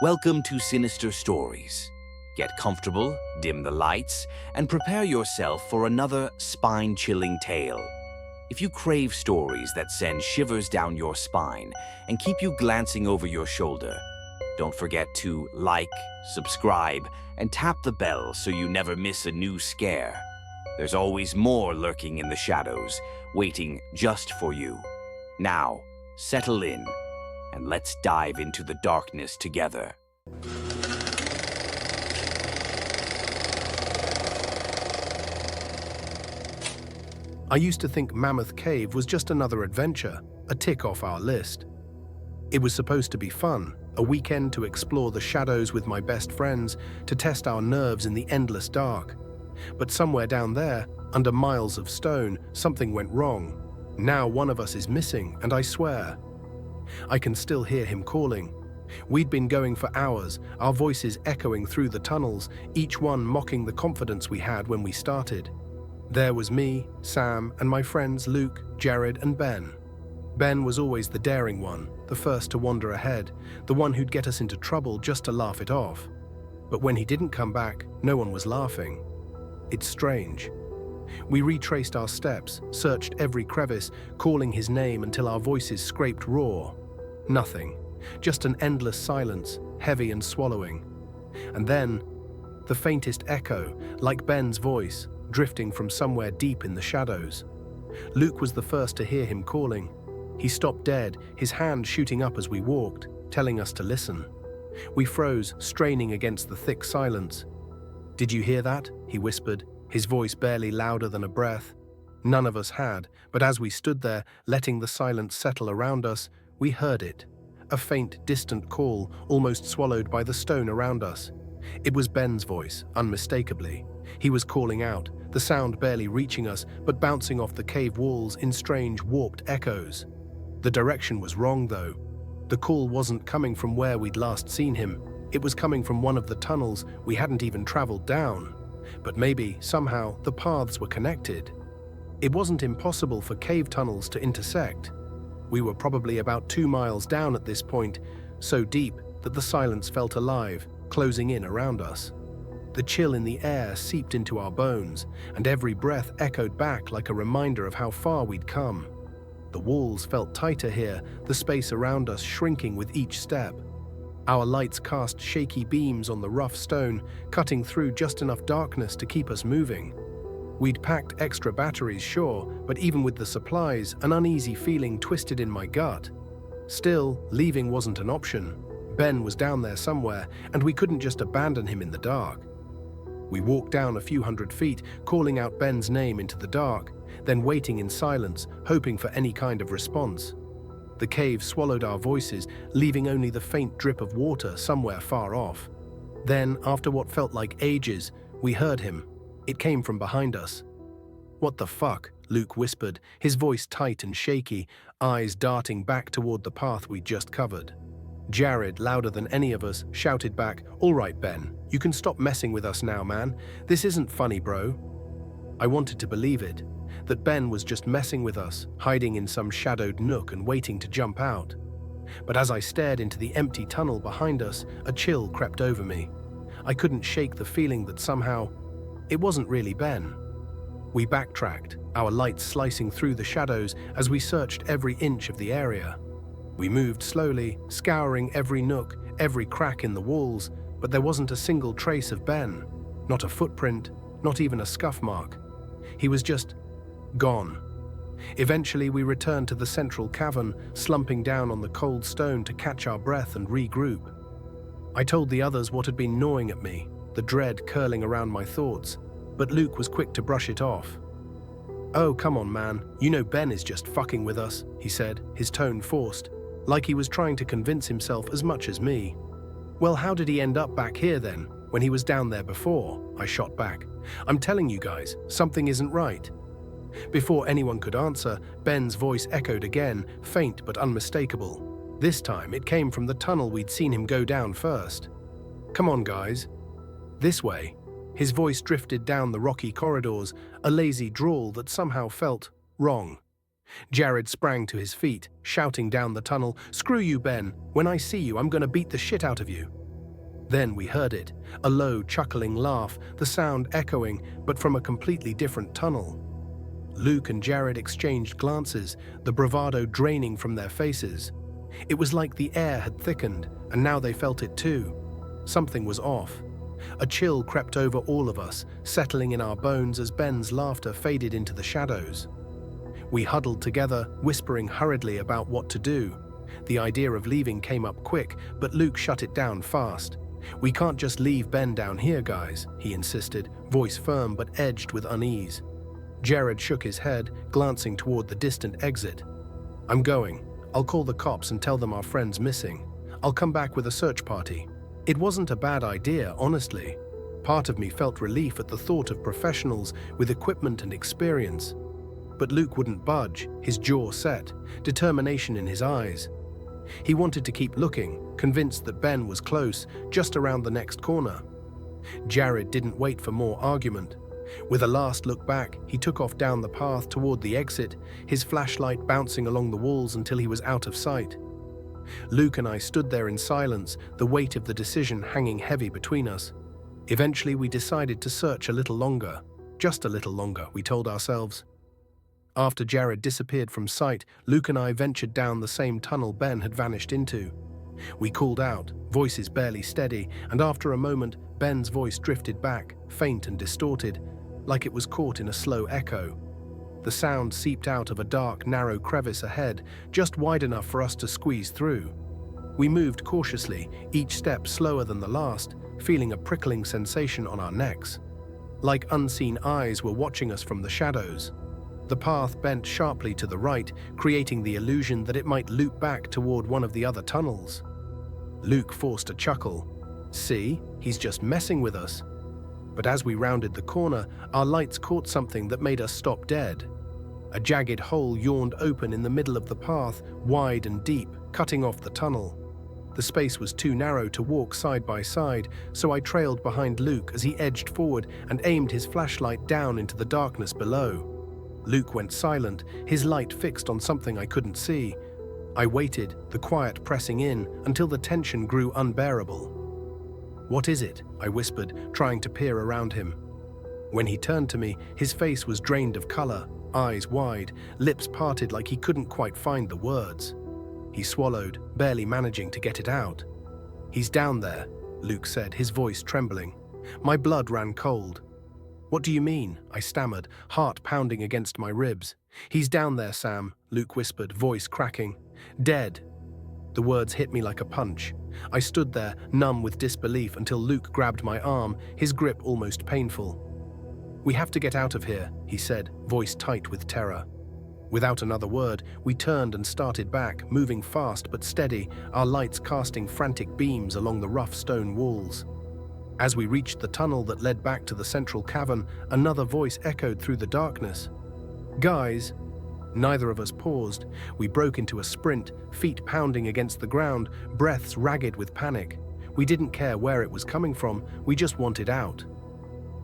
Welcome to Sinister Stories. Get comfortable, dim the lights, and prepare yourself for another spine-chilling tale. If you crave stories that send shivers down your spine and keep you glancing over your shoulder, don't forget to like, subscribe, and tap the bell so you never miss a new scare. There's always more lurking in the shadows, waiting just for you. Now, settle in, and let's dive into the darkness together. I used to think Mammoth Cave was just another adventure, a tick off our list. It was supposed to be fun, a weekend to explore the shadows with my best friends, to test our nerves in the endless dark. But somewhere down there, under miles of stone, something went wrong. Now one of us is missing, and I swear, I can still hear him calling. We'd been going for hours, our voices echoing through the tunnels, each one mocking the confidence we had when we started. There was me, Sam, and my friends Luke, Jared, and Ben. Ben was always the daring one, the first to wander ahead, the one who'd get us into trouble just to laugh it off. But when he didn't come back, no one was laughing. It's strange. We retraced our steps, searched every crevice, calling his name until our voices scraped raw. Nothing. Just an endless silence, heavy and swallowing. And then, the faintest echo, like Ben's voice, drifting from somewhere deep in the shadows. Luke was the first to hear him calling. He stopped dead, his hand shooting up as we walked, telling us to listen. We froze, straining against the thick silence. "Did you hear that?" he whispered, his voice barely louder than a breath. None of us had, but as we stood there, letting the silence settle around us, we heard it. A faint, distant call, almost swallowed by the stone around us. It was Ben's voice, unmistakably. He was calling out, the sound barely reaching us, but bouncing off the cave walls in strange, warped echoes. The direction was wrong, though. The call wasn't coming from where we'd last seen him. It was coming from one of the tunnels we hadn't even traveled down. But maybe, somehow, the paths were connected. It wasn't impossible for cave tunnels to intersect. We were probably about 2 miles down at this point, so deep that the silence felt alive, closing in around us. The chill in the air seeped into our bones, and every breath echoed back like a reminder of how far we'd come. The walls felt tighter here, the space around us shrinking with each step. Our lights cast shaky beams on the rough stone, cutting through just enough darkness to keep us moving. We'd packed extra batteries, sure, but even with the supplies, an uneasy feeling twisted in my gut. Still, leaving wasn't an option. Ben was down there somewhere, and we couldn't just abandon him in the dark. We walked down a few hundred feet, calling out Ben's name into the dark, then waiting in silence, hoping for any kind of response. The cave swallowed our voices, leaving only the faint drip of water somewhere far off. Then, after what felt like ages, we heard him. It came from behind us. "What the fuck?" Luke whispered, his voice tight and shaky, eyes darting back toward the path we'd just covered. Jared, louder than any of us, shouted back, "All right, Ben, you can stop messing with us now, man. This isn't funny, bro." I wanted to believe it, that Ben was just messing with us, hiding in some shadowed nook and waiting to jump out. But as I stared into the empty tunnel behind us, a chill crept over me. I couldn't shake the feeling that somehow, it wasn't really Ben. We backtracked, our lights slicing through the shadows as we searched every inch of the area. We moved slowly, scouring every nook, every crack in the walls, but there wasn't a single trace of Ben. Not a footprint, not even a scuff mark. He was just gone. Eventually, we returned to the central cavern, slumping down on the cold stone to catch our breath and regroup. I told the others what had been gnawing at me, the dread curling around my thoughts, but Luke was quick to brush it off. "Oh, come on, man. You know Ben is just fucking with us," he said, his tone forced, like he was trying to convince himself as much as me. "Well, how did he end up back here then, when he was down there before?" I shot back. "I'm telling you guys, something isn't right." Before anyone could answer, Ben's voice echoed again, faint but unmistakable. This time, it came from the tunnel we'd seen him go down first. "Come on, guys. This way." His voice drifted down the rocky corridors, a lazy drawl that somehow felt wrong. Jared sprang to his feet, shouting down the tunnel, "Screw you, Ben. When I see you, I'm gonna beat the shit out of you." Then we heard it, a low, chuckling laugh, the sound echoing, but from a completely different tunnel. Luke and Jared exchanged glances, the bravado draining from their faces. It was like the air had thickened, and now they felt it too. Something was off. A chill crept over all of us, settling in our bones as Ben's laughter faded into the shadows. We huddled together, whispering hurriedly about what to do. The idea of leaving came up quick, but Luke shut it down fast. "We can't just leave Ben down here, guys," he insisted, voice firm but edged with unease. Jared shook his head, glancing toward the distant exit. "I'm going. I'll call the cops and tell them our friend's missing. I'll come back with a search party." It wasn't a bad idea, honestly. Part of me felt relief at the thought of professionals with equipment and experience. But Luke wouldn't budge, his jaw set, determination in his eyes. He wanted to keep looking, convinced that Ben was close, just around the next corner. Jared didn't wait for more argument. With a last look back, he took off down the path toward the exit, his flashlight bouncing along the walls until he was out of sight. Luke and I stood there in silence, the weight of the decision hanging heavy between us. Eventually, we decided to search a little longer. Just a little longer, we told ourselves. After Jared disappeared from sight, Luke and I ventured down the same tunnel Ben had vanished into. We called out, voices barely steady, and after a moment, Ben's voice drifted back, faint and distorted, like it was caught in a slow echo. The sound seeped out of a dark, narrow crevice ahead, just wide enough for us to squeeze through. We moved cautiously, each step slower than the last, feeling a prickling sensation on our necks. Like unseen eyes were watching us from the shadows. The path bent sharply to the right, creating the illusion that it might loop back toward one of the other tunnels. Luke forced a chuckle. "See, he's just messing with us." But as we rounded the corner, our lights caught something that made us stop dead. A jagged hole yawned open in the middle of the path, wide and deep, cutting off the tunnel. The space was too narrow to walk side by side, so I trailed behind Luke as he edged forward and aimed his flashlight down into the darkness below. Luke went silent, his light fixed on something I couldn't see. I waited, the quiet pressing in, until the tension grew unbearable. "What is it?" I whispered, trying to peer around him. When he turned to me, his face was drained of color, eyes wide, lips parted like he couldn't quite find the words. He swallowed, barely managing to get it out. "He's down there," Luke said, his voice trembling. My blood ran cold. "What do you mean?" I stammered, heart pounding against my ribs. "He's down there, Sam," Luke whispered, voice cracking. "Dead." The words hit me like a punch. I stood there, numb with disbelief, until Luke grabbed my arm, his grip almost painful. "We have to get out of here," he said, voice tight with terror. Without another word, we turned and started back, moving fast but steady, our lights casting frantic beams along the rough stone walls. As we reached the tunnel that led back to the central cavern, another voice echoed through the darkness. "Guys!" Neither of us paused. We broke into a sprint, feet pounding against the ground, breaths ragged with panic. We didn't care where it was coming from, we just wanted out.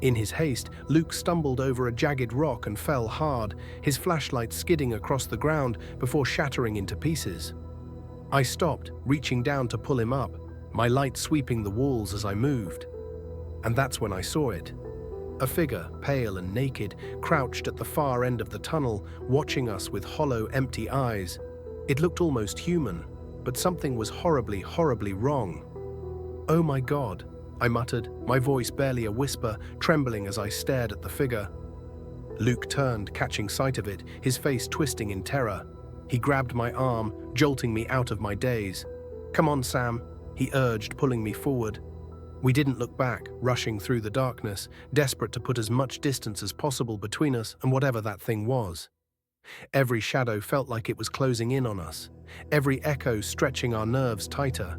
In his haste, Luke stumbled over a jagged rock and fell hard, his flashlight skidding across the ground before shattering into pieces. I stopped, reaching down to pull him up, my light sweeping the walls as I moved. And that's when I saw it. A figure, pale and naked, crouched at the far end of the tunnel, watching us with hollow, empty eyes. It looked almost human, but something was horribly, horribly wrong. "Oh my God," I muttered, my voice barely a whisper, trembling as I stared at the figure. Luke turned, catching sight of it, his face twisting in terror. He grabbed my arm, jolting me out of my daze. "Come on, Sam," he urged, pulling me forward. We didn't look back, rushing through the darkness, desperate to put as much distance as possible between us and whatever that thing was. Every shadow felt like it was closing in on us, every echo stretching our nerves tighter.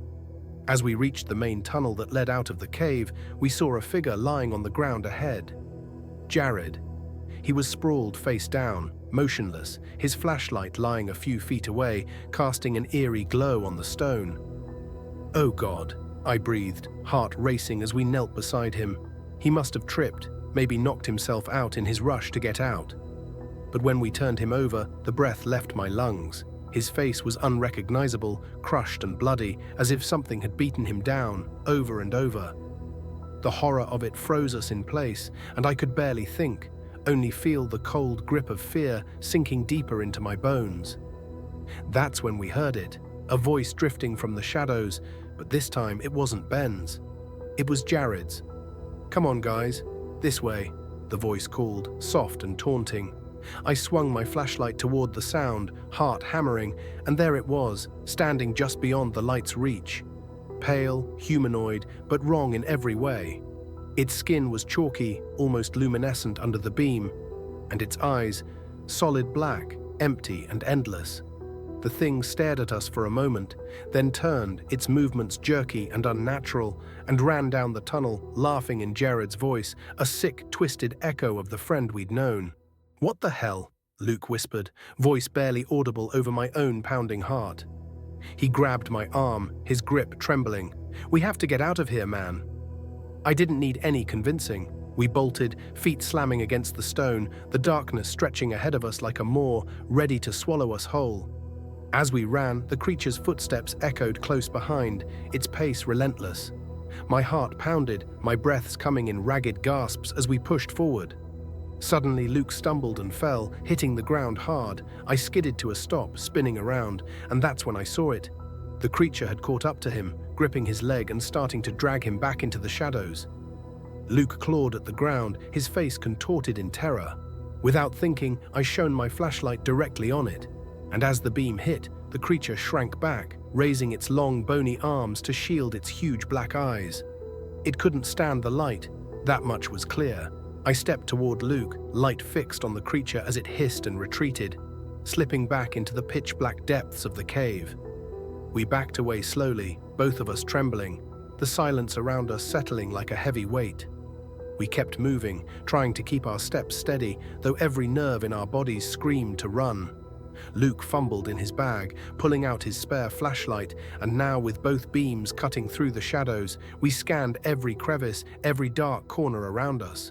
As we reached the main tunnel that led out of the cave, we saw a figure lying on the ground ahead. Jared. He was sprawled face down, motionless, his flashlight lying a few feet away, casting an eerie glow on the stone. "Oh God," I breathed, heart racing as we knelt beside him. He must have tripped, maybe knocked himself out in his rush to get out. But when we turned him over, the breath left my lungs. His face was unrecognizable, crushed and bloody, as if something had beaten him down, over and over. The horror of it froze us in place, and I could barely think, only feel the cold grip of fear sinking deeper into my bones. That's when we heard it, a voice drifting from the shadows, but this time it wasn't Ben's. It was Jared's. "Come on, guys, this way," the voice called, soft and taunting. I swung my flashlight toward the sound, heart hammering, and there it was, standing just beyond the light's reach. Pale, humanoid, but wrong in every way. Its skin was chalky, almost luminescent under the beam, and its eyes, solid black, empty and endless. The thing stared at us for a moment, then turned, its movements jerky and unnatural, and ran down the tunnel, laughing in Jared's voice, a sick, twisted echo of the friend we'd known. "What the hell?" Luke whispered, voice barely audible over my own pounding heart. He grabbed my arm, his grip trembling. "We have to get out of here, man." I didn't need any convincing. We bolted, feet slamming against the stone, the darkness stretching ahead of us like a maw, ready to swallow us whole. As we ran, the creature's footsteps echoed close behind, its pace relentless. My heart pounded, my breaths coming in ragged gasps as we pushed forward. Suddenly, Luke stumbled and fell, hitting the ground hard. I skidded to a stop, spinning around, and that's when I saw it. The creature had caught up to him, gripping his leg and starting to drag him back into the shadows. Luke clawed at the ground, his face contorted in terror. Without thinking, I shone my flashlight directly on it, and as the beam hit, the creature shrank back, raising its long, bony arms to shield its huge black eyes. It couldn't stand the light, that much was clear. I stepped toward Luke, light fixed on the creature as it hissed and retreated, slipping back into the pitch-black depths of the cave. We backed away slowly, both of us trembling, the silence around us settling like a heavy weight. We kept moving, trying to keep our steps steady, though every nerve in our bodies screamed to run. Luke fumbled in his bag, pulling out his spare flashlight, and now with both beams cutting through the shadows, we scanned every crevice, every dark corner around us.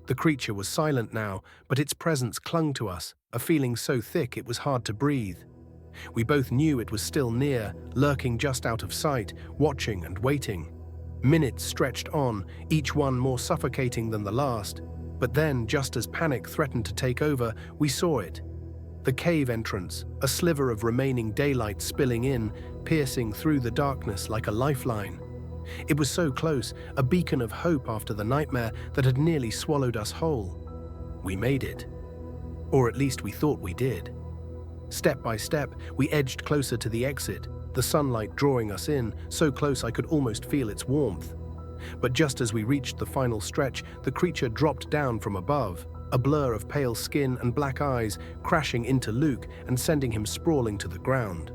The creature was silent now, but its presence clung to us, a feeling so thick it was hard to breathe. We both knew it was still near, lurking just out of sight, watching and waiting. Minutes stretched on, each one more suffocating than the last. But then, just as panic threatened to take over, we saw it. The cave entrance, a sliver of remaining daylight spilling in, piercing through the darkness like a lifeline. It was so close, a beacon of hope after the nightmare that had nearly swallowed us whole. We made it. Or at least we thought we did. Step by step, we edged closer to the exit, the sunlight drawing us in, so close I could almost feel its warmth. But just as we reached the final stretch, the creature dropped down from above, a blur of pale skin and black eyes crashing into Luke and sending him sprawling to the ground.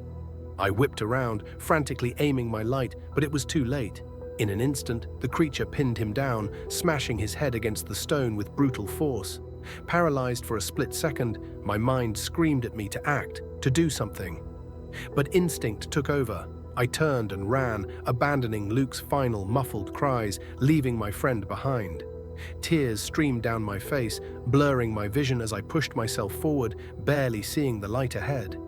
I whipped around, frantically aiming my light, but it was too late. In an instant, the creature pinned him down, smashing his head against the stone with brutal force. Paralyzed for a split second, my mind screamed at me to act, to do something. But instinct took over. I turned and ran, abandoning Luke's final muffled cries, leaving my friend behind. Tears streamed down my face, blurring my vision as I pushed myself forward, barely seeing the light ahead.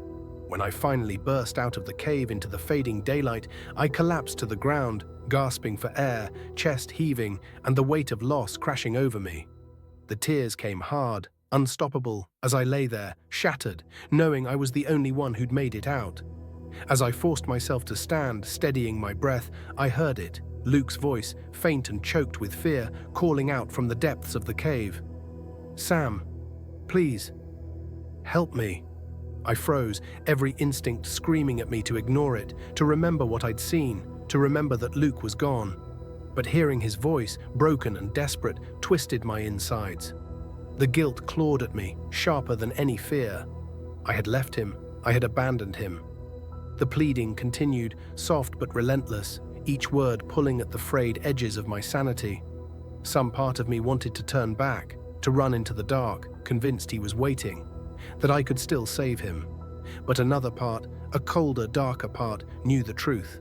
When I finally burst out of the cave into the fading daylight, I collapsed to the ground, gasping for air, chest heaving, and the weight of loss crashing over me. The tears came hard, unstoppable, as I lay there, shattered, knowing I was the only one who'd made it out. As I forced myself to stand, steadying my breath, I heard it, Luke's voice, faint and choked with fear, calling out from the depths of the cave. "Sam, please, help me." I froze, every instinct screaming at me to ignore it, to remember what I'd seen, to remember that Luke was gone. But hearing his voice, broken and desperate, twisted my insides. The guilt clawed at me, sharper than any fear. I had left him, I had abandoned him. The pleading continued, soft but relentless, each word pulling at the frayed edges of my sanity. Some part of me wanted to turn back, to run into the dark, convinced he was waiting, that I could still save him. But another part, a colder, darker part, knew the truth.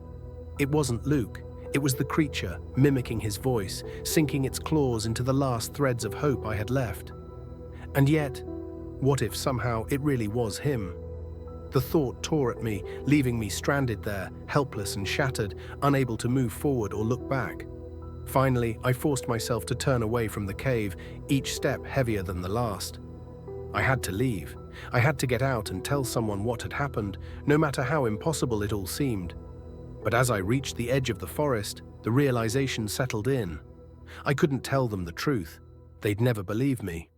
It wasn't Luke. It was the creature, mimicking his voice, sinking its claws into the last threads of hope I had left. And yet, what if somehow it really was him? The thought tore at me, leaving me stranded there, helpless and shattered, unable to move forward or look back. Finally, I forced myself to turn away from the cave, each step heavier than the last. I had to leave. I had to get out and tell someone what had happened, no matter how impossible it all seemed. But as I reached the edge of the forest, the realization settled in. I couldn't tell them the truth. They'd never believe me.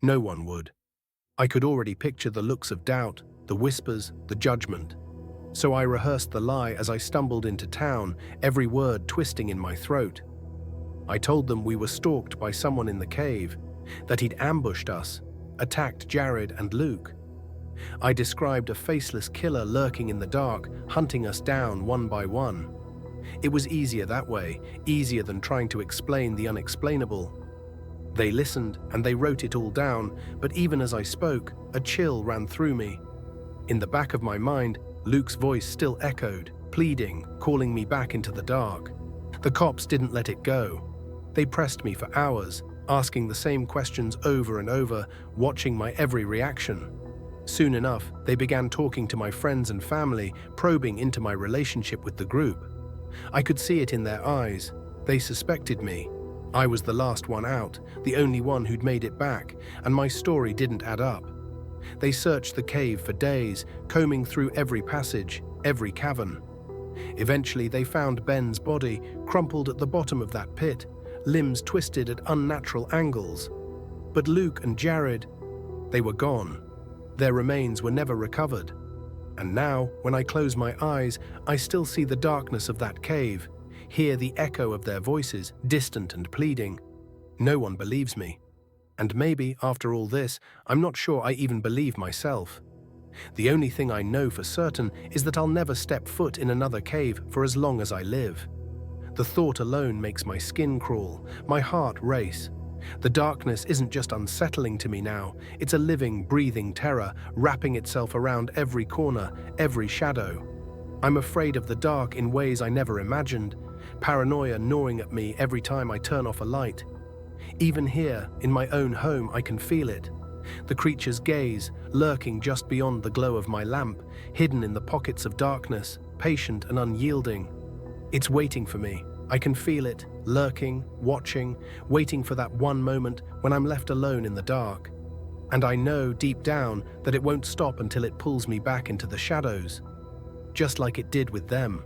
No one would. I could already picture the looks of doubt, the whispers, the judgment. So I rehearsed the lie as I stumbled into town, every word twisting in my throat. I told them we were stalked by someone in the cave, that he'd ambushed us, attacked Jared and Luke. I described a faceless killer lurking in the dark, hunting us down one by one. It was easier that way, easier than trying to explain the unexplainable. They listened and they wrote it all down, but even as I spoke, a chill ran through me. In the back of my mind, Luke's voice still echoed, pleading, calling me back into the dark. The cops didn't let it go. They pressed me for hours, asking the same questions over and over, watching my every reaction. Soon enough, they began talking to my friends and family, probing into my relationship with the group. I could see it in their eyes. They suspected me. I was the last one out, the only one who'd made it back, and my story didn't add up. They searched the cave for days, combing through every passage, every cavern. Eventually, they found Ben's body, crumpled at the bottom of that pit, limbs twisted at unnatural angles. But Luke and Jared, they were gone. Their remains were never recovered. And now, when I close my eyes, I still see the darkness of that cave, hear the echo of their voices, distant and pleading. No one believes me. And maybe, after all this, I'm not sure I even believe myself. The only thing I know for certain is that I'll never step foot in another cave for as long as I live. The thought alone makes my skin crawl, my heart race. The darkness isn't just unsettling to me now, it's a living, breathing terror wrapping itself around every corner, every shadow. I'm afraid of the dark in ways I never imagined, paranoia gnawing at me every time I turn off a light. Even here, in my own home, I can feel it. The creature's gaze, lurking just beyond the glow of my lamp, hidden in the pockets of darkness, patient and unyielding. It's waiting for me. I can feel it, lurking, watching, waiting for that one moment when I'm left alone in the dark. And I know deep down that it won't stop until it pulls me back into the shadows. Just like it did with them.